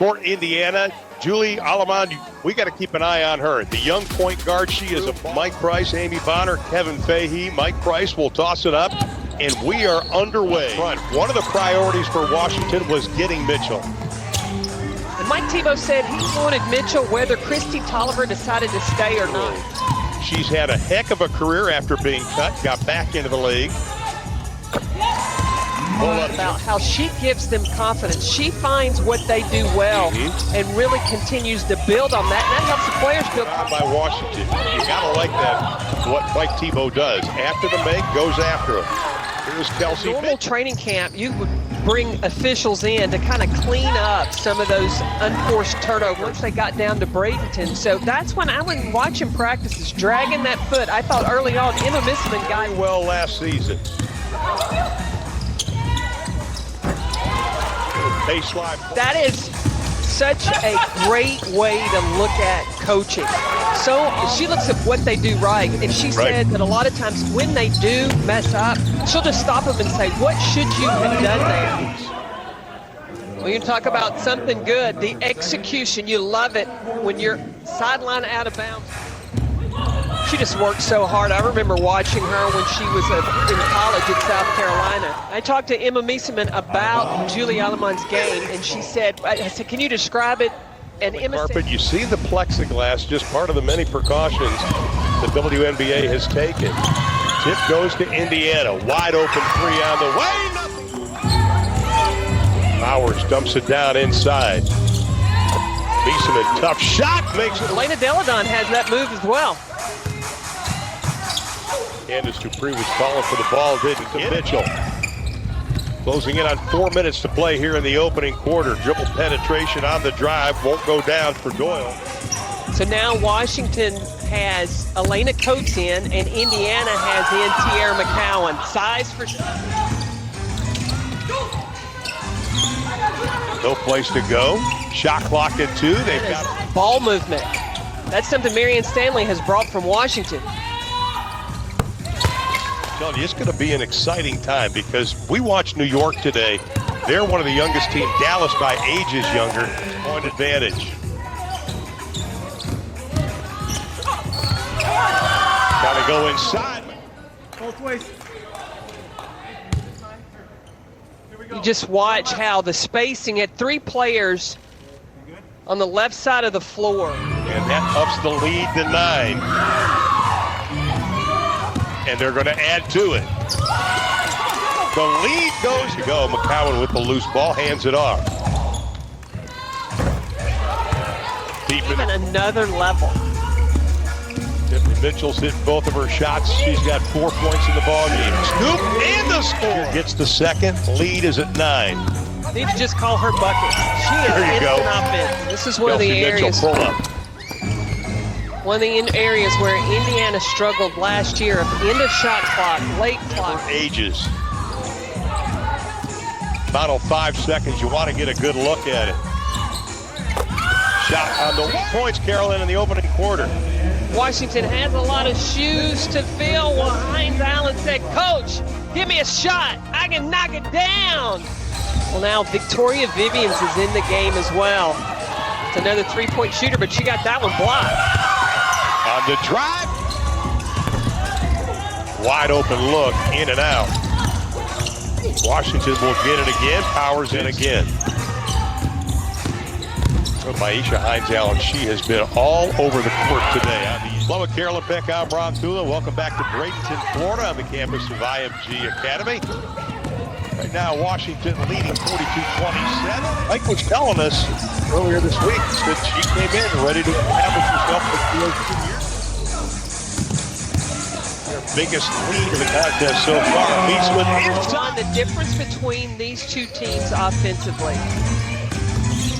for Indiana. Julie Alamand, we got to keep an eye on her. The young point guard, she is a Mike Price, Amy Bonner, Kevin Fahey. Mike Price will toss it up, and we are underway. One of the priorities for Washington was getting Mitchell. And Mike Tebow said he wanted Mitchell whether Christy Tolliver decided to stay or not. She's had a heck of a career after being cut, got back into the league. About how she gives them confidence. She finds what they do well and really continues to build on that. And that helps the players build. By Washington. You got to like that, what Mike Tebow does. After the make, goes after him. Here's Kelsey. Normal training camp, you would bring officials in to kind of clean up some of those unforced turnovers once they got down to Bradenton. So that's when I would watch him practices, dragging that foot. I thought early on, Emma Missman got well last season. Baseline. That is such a great way to look at coaching. So she looks at what they do right, and she said that a lot of times when they do mess up, she'll just stop them and say, what should you have done there? When you talk about something good, the execution, you love it when you're sideline out of bounds. She just worked so hard. I remember watching her when she was in college at South Carolina. I talked to Emma Mieseman about Julie Alamand's game, and she said, I said, can you describe it? And Emma said, you see the plexiglass, just part of the many precautions the WNBA has taken. Tip goes to Indiana. Wide open three on the way. Nothing. Powers dumps it down inside. Mieseman, tough shot, makes it. Elena Deladon has that move as well. Candace Dupree was calling for the ball, didn't get Mitchell. Closing in on 4 minutes to play here in the opening quarter. Dribble penetration on the drive, won't go down for Doyle. So now Washington has Elena Coates in, and Indiana has in Tierra McCowan. Size for... No place to go. Shot clock at 2. They've got ball movement. That's something Marianne Stanley has brought from Washington. It's going to be an exciting time because we watched New York today. They're one of the youngest teams. Dallas by age is younger. Point advantage. Got to go inside. Both ways. You just watch how the spacing at 3 players on the left side of the floor. And that ups the lead to 9. And they're going to add to it. The lead goes to go. McCowan with the loose ball, hands it off. Deep Even another level. Tiffany Mitchell's hit both of her shots. She's got 4 points in the ball game. Scoop and the score. Gets the second. Lead is at 9. Need to just call her bucket. She is instant offense. This is one of the areas. Pull up. One of the areas where Indiana struggled last year. End of shot clock, late clock. Ages. Final 5 seconds. You want to get a good look at it. Shot on the points, Carolyn, in the opening quarter. Washington has a lot of shoes to fill. Well, Hines Allen said, Coach, give me a shot. I can knock it down. Well, now Victoria Vivians is in the game as well. It's another 3-point shooter, but she got that one blocked. On the drive. Wide open look, in and out. Washington will get it again. Powers in again. So Maisha Hines-Allen, she has been all over the court today. Hello, Carolyn Peck, I'm Ron Thula. Welcome back to Bradenton, Florida, on the campus of IMG Academy. Right now, Washington leading 42-27. Mike was telling us earlier this week that she came in ready to establish herself for the 2 years. Their biggest lead in the contest so far. John, the difference between these two teams offensively.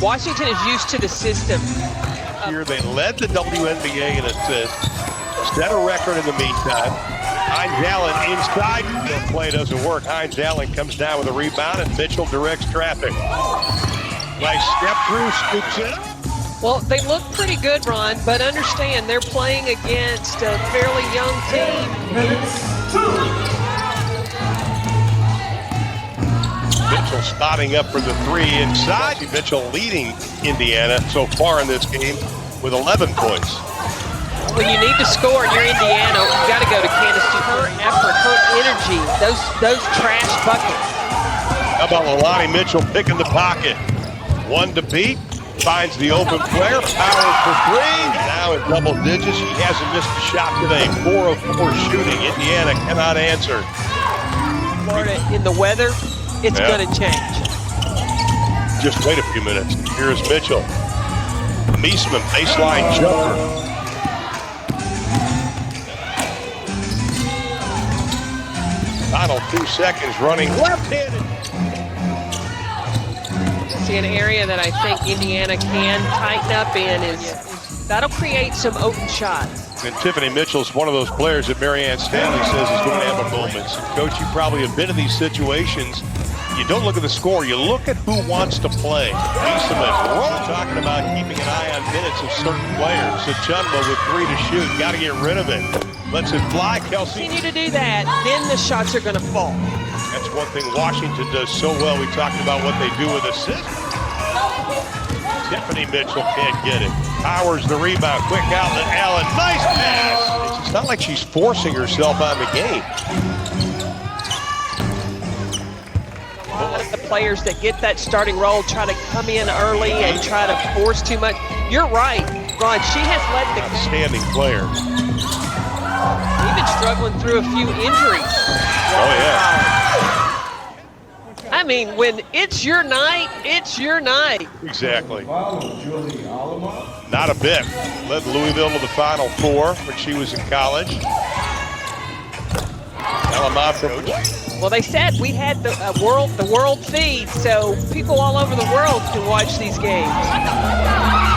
Washington is used to the system. Here they led the WNBA in assists. Set a record in the meantime. Hines Allen inside. The play doesn't work. Hines Allen comes down with a rebound, and Mitchell directs traffic. Nice step through, scoops it. Well, they look pretty good, Ron, but understand they're playing against a fairly young team. Mitchell spotting up for the three inside. Mitchell leading Indiana so far in this game with 11 points. When you need to score and you're Indiana, you got to go to Candace. Her effort, her energy, those trash buckets. How about Lolani Mitchell picking the pocket? One to beat, finds the open player, powers for three. Now in double digits, she hasn't missed a shot today. 4 of 4 shooting. Indiana cannot answer. Florida in the weather, it's going to change. Just wait a few minutes. Here's Mitchell. Meesman, baseline jumper. Final 2 seconds running left-handed. See, an area that I think Indiana can tighten up in is that'll create some open shots. And Tiffany Mitchell's one of those players that Marianne Stanley says is going to have a moment. So, Coach, you probably have been in these situations. You don't look at the score. You look at who wants to play. Meesman talking about keeping an eye on minutes of certain players. So Chunma with 3 to shoot. Got to get rid of it. Lets it fly, Kelsey. Continue to do that, then the shots are going to fall. That's one thing Washington does so well. We talked about what they do with assists. Tiffany Mitchell can't get it. Powers the rebound. Quick outlet. Allen. Nice pass. It's not like she's forcing herself on the game. A lot of the players that get that starting role try to come in early and try to force too much. You're right, Ron. She has let the outstanding player. Even struggling through a few injuries. Oh, yeah. I mean, when it's your night, it's your night. Exactly. Not a bit. Led Louisville to the Final Four when she was in college. Well, they said we had the world feed, so people all over the world can watch these games.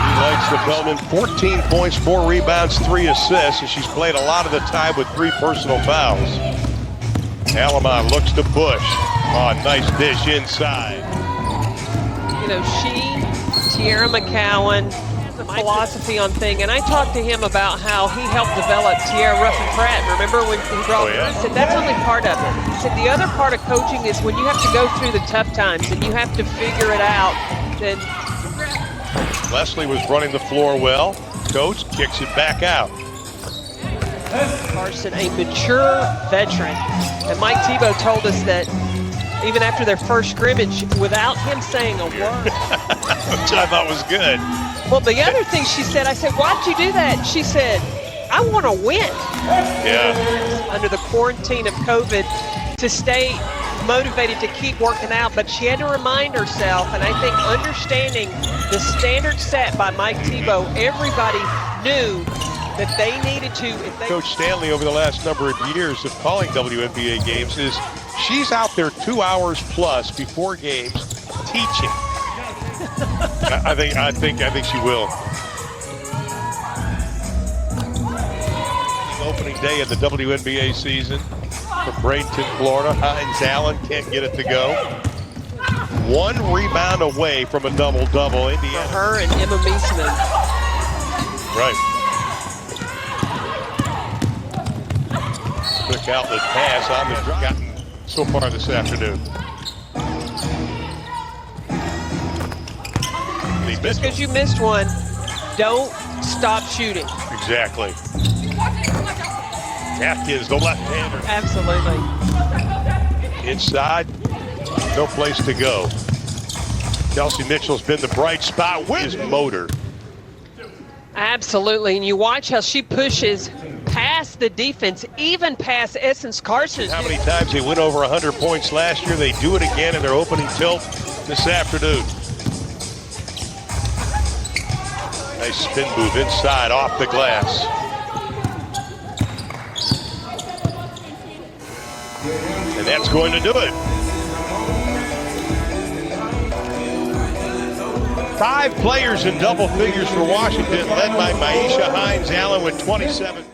She likes the Bellman. 14 points, 4 rebounds, 3 assists, and she's played a lot of the time with 3 personal fouls. Alamont looks to push. Oh, nice dish inside. You know, Tierra McCowan, has a philosophy on thing, and I talked to him about how he helped develop Tierra Ruffin Pratt. Remember when he brought her? I said, that's only part of it. He said, the other part of coaching is when you have to go through the tough times and you have to figure it out, then... Leslie was running the floor well. Coach kicks it back out. Carson, a mature veteran. And Mike Tebow told us that even after their first scrimmage, without him saying a word. Which I thought was good. Well, the other thing she said, I said, why'd you do that? She said, I want to win. Yeah. Under the quarantine of COVID, to stay motivated to keep working out, but she had to remind herself, and I think understanding the standard set by Mike Tebow, everybody knew that they needed to. If they Coach Stanley over the last number of years of calling WNBA games is she's out there 2 hours plus before games teaching. I think she will. Opening day of the WNBA season for Bradenton, Florida. Hines Allen can't get it to go. 1 rebound away from a double-double. Indiana. her and Emma Meesman. Right. Quick outlet pass on the gotten so far this afternoon. Just because you missed one, don't stop shooting. Exactly. Atkins, the left-hander. Absolutely. Inside, no place to go. Kelsey Mitchell's been the bright spot with his motor. Absolutely, and you watch how she pushes past the defense, even past Essence Carson. How many times they went over 100 points last year? They do it again in their opening tilt this afternoon. Nice spin move inside, off the glass. And that's going to do it. 5 players in double figures for Washington, led by Maisha Hines Allen with 27.